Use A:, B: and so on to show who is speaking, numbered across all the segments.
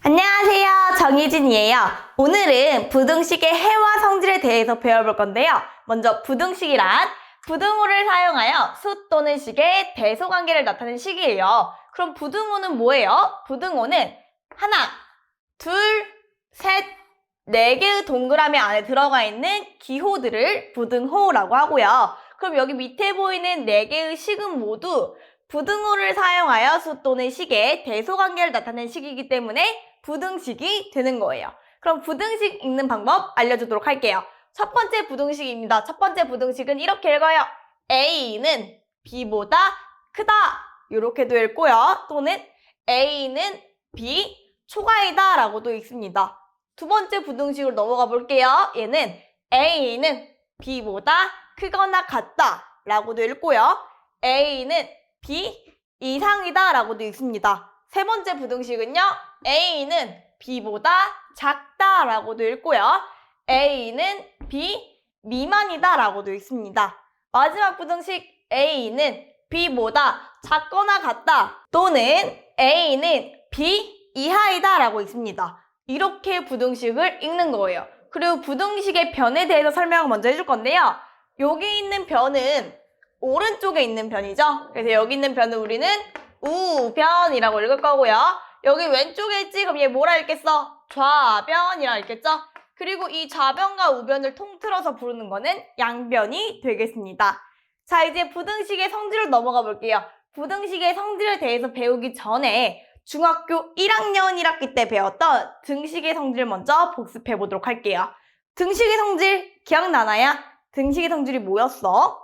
A: 안녕하세요, 정희진이에요. 오늘은 부등식의 해와 성질에 대해서 배워볼 건데요. 먼저 부등식이란 부등호를 사용하여 수 또는 식의 대소관계를 나타내는 식이에요. 그럼 부등호는 뭐예요? 부등호는 하나, 둘, 셋, 네 개의 동그라미 안에 들어가 있는 기호들을 부등호라고 하고요. 그럼 여기 밑에 보이는 네 개의 식은 모두 부등호를 사용하여 수 또는 식의 대소관계를 나타내는 식이기 때문에 부등식이 되는 거예요. 그럼 부등식 읽는 방법 알려주도록 할게요. 첫 번째 부등식입니다. 첫 번째 부등식은 이렇게 읽어요. A는 B보다 크다. 이렇게도 읽고요. 또는 A는 B 초과이다 라고도 읽습니다. 두 번째 부등식으로 넘어가 볼게요. 얘는 A는 B보다 크거나 같다 라고도 읽고요. A는 B 이상이다 라고도 읽습니다. 세 번째 부등식은요. A는 B보다 작다 라고도 읽고요. A는 B 미만이다 라고도 읽습니다. 마지막 부등식 A는 B보다 작거나 같다 또는 A는 B 이하이다 라고 읽습니다. 이렇게 부등식을 읽는 거예요. 그리고 부등식의 변에 대해서 설명을 먼저 해줄 건데요. 여기 있는 변은 오른쪽에 있는 변이죠. 그래서 여기 있는 변은 우리는 우변이라고 읽을 거고요. 여기 왼쪽에 있지? 그럼 얘 뭐라 읽겠어? 좌변이라 읽겠죠? 그리고 이 좌변과 우변을 통틀어서 부르는 거는 양변이 되겠습니다. 자, 이제 부등식의 성질로 넘어가 볼게요. 부등식의 성질에 대해서 배우기 전에 중학교 1학년 1학기 때 배웠던 등식의 성질 먼저 복습해 보도록 할게요. 등식의 성질 기억나나요? 등식의 성질이 뭐였어?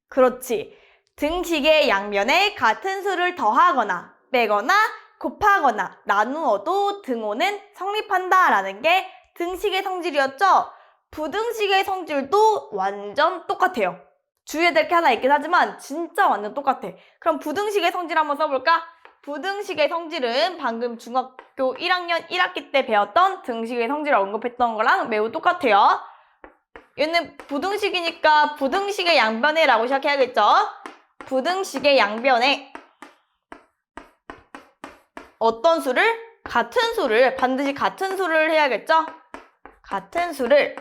A: 그렇지. 등식의 양변에 같은 수를 더하거나 빼거나 곱하거나 나누어도 등호는 성립한다 라는 게 등식의 성질이었죠? 부등식의 성질도 완전 똑같아요. 주의해야 될 게 하나 있긴 하지만 진짜 완전 똑같아. 그럼 부등식의 성질 한번 써볼까? 부등식의 성질은 방금 중학교 1학년 1학기 때 배웠던 등식의 성질을 언급했던 거랑 매우 똑같아요. 얘는 부등식이니까 부등식의 양변에 라고 시작해야겠죠? 부등식의 양변에 어떤 수를? 같은 수를, 반드시 같은 수를 해야겠죠? 같은 수를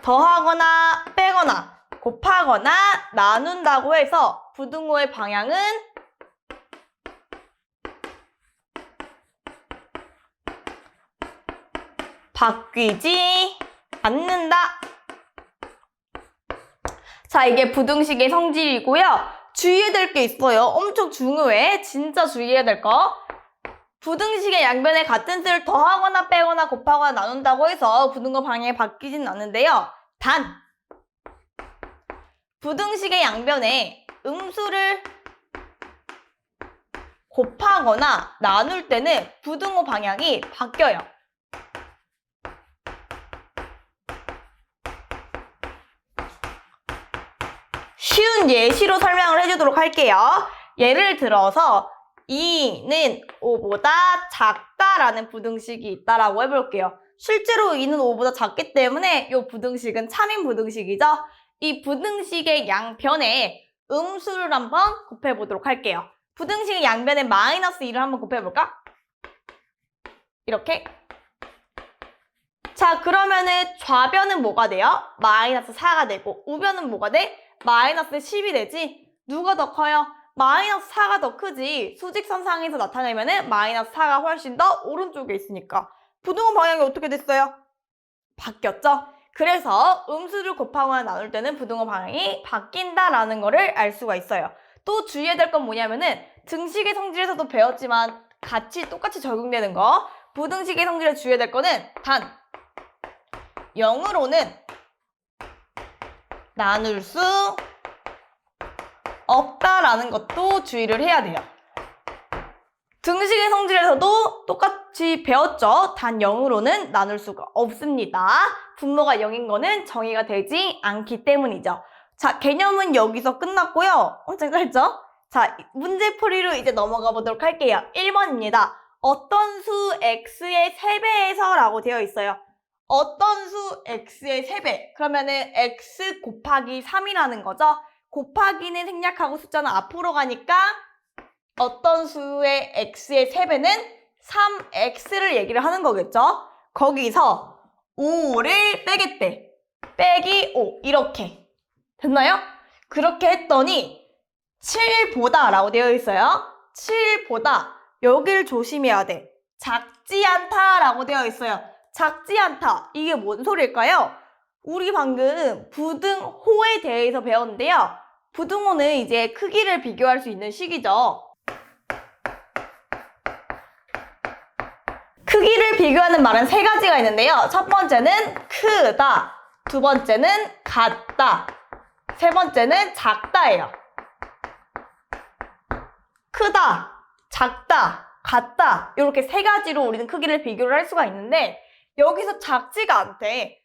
A: 더하거나 빼거나 곱하거나 나눈다고 해서 부등호의 방향은 바뀌지 않는다. 자, 이게 부등식의 성질이고요. 주의해야 될 게 있어요. 엄청 중요해. 진짜 주의해야 될 거. 부등식의 양변에 같은 수를 더하거나 빼거나 곱하거나 나눈다고 해서 부등호 방향이 바뀌진 않는데요. 단, 부등식의 양변에 음수를 곱하거나 나눌 때는 부등호 방향이 바뀌어요. 쉬운 예시로 설명을 해주도록 할게요. 예를 들어서 2는 5보다 작다라는 부등식이 있다라고 해볼게요. 실제로 2는 5보다 작기 때문에 이 부등식은 참인 부등식이죠. 이 부등식의 양변에 음수를 한번 곱해보도록 할게요. 부등식의 양변에 마이너스 2를 한번 곱해볼까? 이렇게. 자, 그러면은 좌변은 뭐가 돼요? 마이너스 4가 되고 우변은 뭐가 돼? 마이너스 10이 되지? 누가 더 커요? 마이너스 4가 더 크지. 수직선상에서 나타내면은 마이너스 4가 훨씬 더 오른쪽에 있으니까. 부등호 방향이 어떻게 됐어요? 바뀌었죠? 그래서 음수를 곱하거나 나눌 때는 부등호 방향이 바뀐다라는 거를 알 수가 있어요. 또 주의해야 될 건 뭐냐면은 등식의 성질에서도 배웠지만 같이 똑같이 적용되는 거. 부등식의 성질에 주의해야 될 거는 단 0으로는 나눌 수 없다라는 것도 주의를 해야 돼요. 등식의 성질에서도 똑같이 배웠죠. 단 0으로는 나눌 수가 없습니다. 분모가 0인 거는 정의가 되지 않기 때문이죠. 자, 개념은 여기서 끝났고요. 엄청 짧죠? 자, 문제풀이로 이제 넘어가 보도록 할게요. 1번입니다. 어떤 수 x의 3배에서 라고 되어 있어요. 어떤 수 x의 3배. 그러면은 x 곱하기 3이라는 거죠. 곱하기는 생략하고 숫자는 앞으로 가니까 어떤 수의 x의 3배는 3x를 얘기를 하는 거겠죠? 거기서 5를 빼겠대. 빼기 5 이렇게 됐나요? 그렇게 했더니 7보다 라고 되어 있어요. 7보다 여기를 조심해야 돼. 작지 않다 라고 되어 있어요. 작지 않다. 이게 뭔 소리일까요? 우리 방금 부등호에 대해서 배웠는데요. 부등호는 이제 크기를 비교할 수 있는 식이죠. 크기를 비교하는 말은 3가지가 있는데요. 첫 번째는 크다, 두 번째는 같다, 세 번째는 작다예요. 크다, 작다, 같다 이렇게 3가지로 우리는 크기를 비교를 할 수가 있는데 여기서 작지가 않대.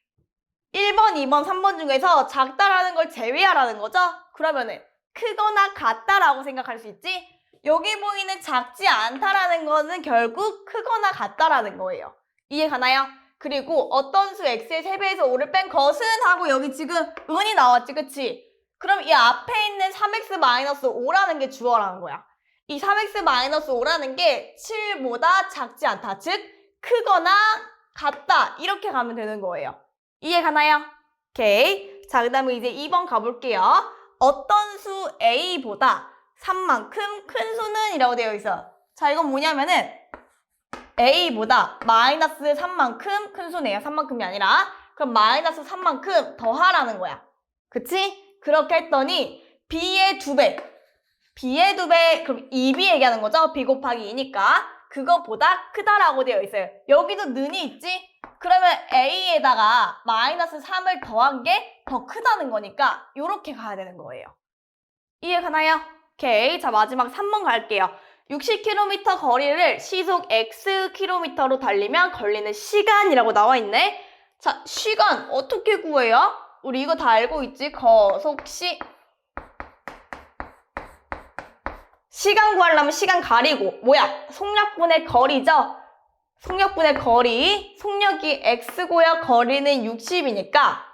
A: 1번, 2번, 3번 중에서 작다라는 걸 제외하라는 거죠? 그러면은 크거나 같다라고 생각할 수 있지? 여기 보이는 작지 않다라는 거는 결국 크거나 같다라는 거예요. 이해 가나요? 그리고 어떤 수 x의 3배에서 5를 뺀 것은 하고 여기 지금 은이 나왔지, 그치? 그럼 이 앞에 있는 3x-5라는 게 주어라는 거야. 이 3x-5라는 게 7보다 작지 않다, 즉 크거나 같다 이렇게 가면 되는 거예요. 이해 가나요? 오케이. 자, 그 다음에 이제 2번 가볼게요. 어떤 수 a보다 3만큼 큰 수는 이라고 되어 있어. 자, 이건 뭐냐면은 a보다 마이너스 3만큼 큰 수네요. 3만큼이 아니라. 그럼 마이너스 3만큼 더하라는 거야. 그치? 그렇게 했더니 b의 2배. b의 2배, 그럼 2b 얘기하는 거죠? b 곱하기 2니까. 그거보다 크다라고 되어 있어요. 여기도 는이 있지? 그러면 a에다가 마이너스 3을 더한 게 더 크다는 거니까 이렇게 가야 되는 거예요. 이해 가나요? 오케이. 자, 마지막 3번 갈게요. 60km 거리를 시속 xkm로 달리면 걸리는 시간이라고 나와 있네. 자, 시간 어떻게 구해요? 우리 이거 다 알고 있지? 거속시. 시간 구하려면 시간 가리고 뭐야? 속력분의 거리죠? 속력분의 거리. 속력이 x고요. 거리는 60이니까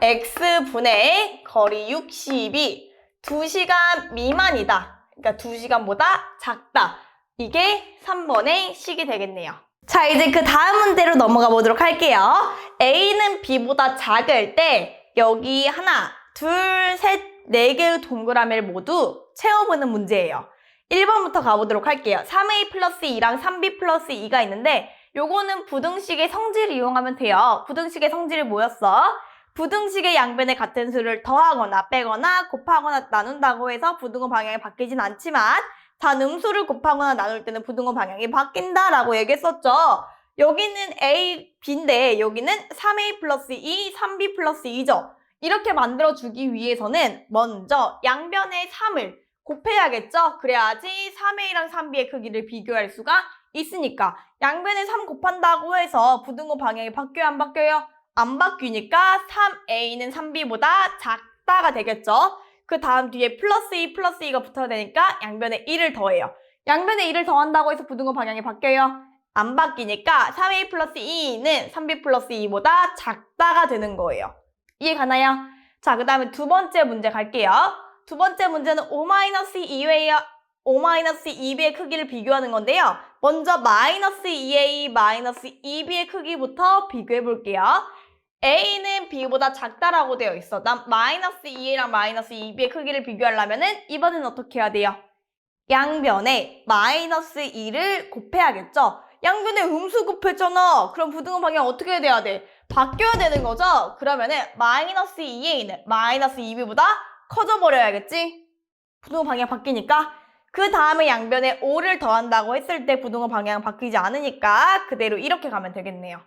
A: x분의 거리 60이 2시간 미만이다. 그러니까 2시간보다 작다. 이게 3번의 식이 되겠네요. 자, 이제 그 다음 문제로 넘어가 보도록 할게요. A는 B보다 작을 때 여기 하나, 둘, 셋, 4개의 동그라미를 모두 채워보는 문제예요. 1번부터 가보도록 할게요. 3A 플러스 2랑 3B 플러스 2가 있는데 요거는 부등식의 성질을 이용하면 돼요. 부등식의 성질이 뭐였어? 부등식의 양변에 같은 수를 더하거나 빼거나 곱하거나 나눈다고 해서 부등호 방향이 바뀌진 않지만 단 음수를 곱하거나 나눌 때는 부등호 방향이 바뀐다라고 얘기했었죠. 여기는 A, B인데 여기는 3A 플러스 2, 3B 플러스 2죠. 이렇게 만들어주기 위해서는 먼저 양변의 3을 곱해야겠죠? 그래야지 3A랑 3B의 크기를 비교할 수가 있으니까 양변에 3 곱한다고 해서 부등호 방향이 바뀌어요? 안 바뀌어요? 안 바뀌니까 3A는 3B보다 작다가 되겠죠? 그 다음 뒤에 플러스 2, 플러스 2가 붙어야 되니까 양변에 1을 더해요. 양변에 1을 더한다고 해서 부등호 방향이 바뀌어요? 안 바뀌니까 3A 플러스 2는 3B 플러스 2보다 작다가 되는 거예요. 이해 가나요? 자, 그 다음에 두 번째 문제 갈게요. 두 번째 문제는 5-2회와 5-2b의 크기를 비교하는 건데요. 먼저 마이너스 2a, 마이너스 2b의 크기부터 비교해 볼게요. a는 b보다 작다라고 되어 있어. 난 마이너스 2a랑 마이너스 2b의 크기를 비교하려면은 이번엔 어떻게 해야 돼요? 양변에 마이너스 2를 곱해야겠죠? 양변에 음수 곱했잖아. 그럼 부등호 방향 어떻게 돼야 돼? 바뀌어야 되는 거죠? 그러면은 마이너스 2a는 마이너스 2b보다 커져버려야겠지? 부등호 방향 바뀌니까. 그 다음에 양변에 5를 더한다고 했을 때 부등호 방향 바뀌지 않으니까 그대로 이렇게 가면 되겠네요.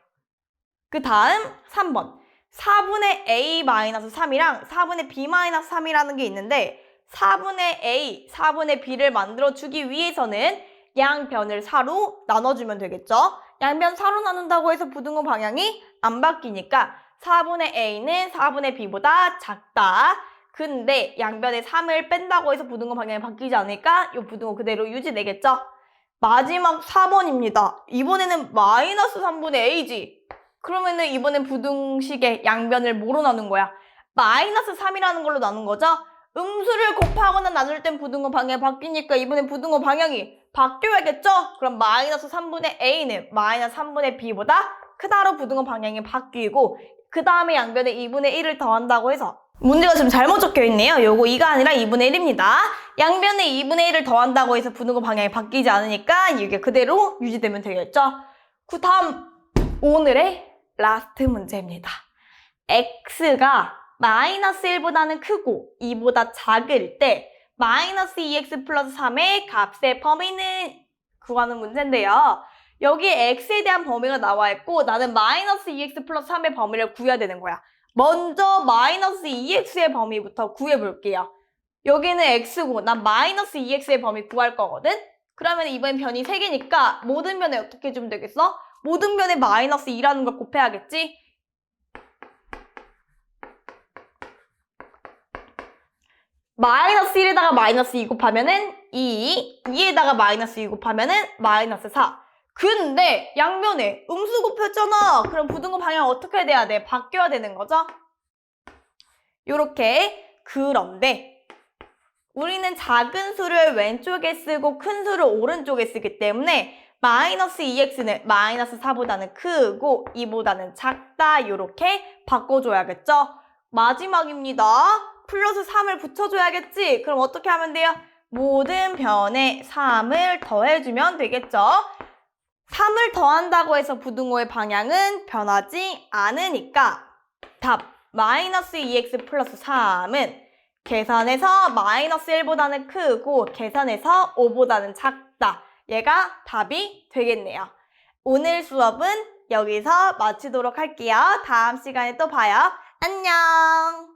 A: 그 다음 3번 4분의 a-3이랑 4분의 b-3이라는 게 있는데 4분의 a, 4분의 b를 만들어주기 위해서는 양변을 4로 나눠주면 되겠죠? 양변 4로 나눈다고 해서 부등호 방향이 안 바뀌니까 4분의 a는 4분의 b보다 작다. 근데 양변에 3을 뺀다고 해서 부등호 방향이 바뀌지 않으니까 이 부등호 그대로 유지되겠죠? 마지막 4번입니다. 이번에는 마이너스 3분의 a지. 그러면은 이번엔 부등식의 양변을 뭐로 나눈 거야? 마이너스 3이라는 걸로 나눈 거죠? 음수를 곱하거나 나눌 땐 부등호 방향이 바뀌니까 이번엔 부등호 방향이 바뀌어야겠죠? 그럼 마이너스 3분의 a는 마이너스 3분의 b보다 크다로 부등호 방향이 바뀌고 그 다음에 양변에 2분의 1을 더한다고 해서 문제가 좀 잘못 적혀 있네요. 요거 2가 아니라 2분의 1입니다. 양변에 2분의 1을 더한다고 해서 부등호 방향이 바뀌지 않으니까 이게 그대로 유지되면 되겠죠? 그 다음 오늘의 라스트 문제입니다. x가 마이너스 1보다는 크고 2보다 작을 때 마이너스 2x 플러스 3의 값의 범위는 구하는 문제인데요. 여기에 x에 대한 범위가 나와 있고 나는 마이너스 2x 플러스 3의 범위를 구해야 되는 거야. 먼저 마이너스 2x의 범위부터 구해볼게요. 여기는 x고 난 마이너스 2x의 범위 구할 거거든? 그러면 이번엔 변이 3개니까 모든 변에 어떻게 해주면 되겠어? 모든 변에 마이너스 2라는 걸 곱해야겠지? 마이너스 1에다가 마이너스 2 곱하면은 2, 2에다가 마이너스 2 곱하면은 마이너스 4. 근데 양변에 음수 곱했잖아. 그럼 부등호 방향 어떻게 돼야 돼? 바뀌어야 되는 거죠? 요렇게. 그런데 우리는 작은 수를 왼쪽에 쓰고 큰 수를 오른쪽에 쓰기 때문에 마이너스 2x는 마이너스 4보다는 크고 2보다는 작다. 요렇게 바꿔줘야겠죠? 마지막입니다. 플러스 3을 붙여줘야겠지? 그럼 어떻게 하면 돼요? 모든 변에 3을 더해주면 되겠죠? 3을 더한다고 해서 부등호의 방향은 변하지 않으니까 답 마이너스 2x 플러스 3은 계산해서 마이너스 1보다는 크고 계산해서 5보다는 작다. 얘가 답이 되겠네요. 오늘 수업은 여기서 마치도록 할게요. 다음 시간에 또 봐요. 안녕!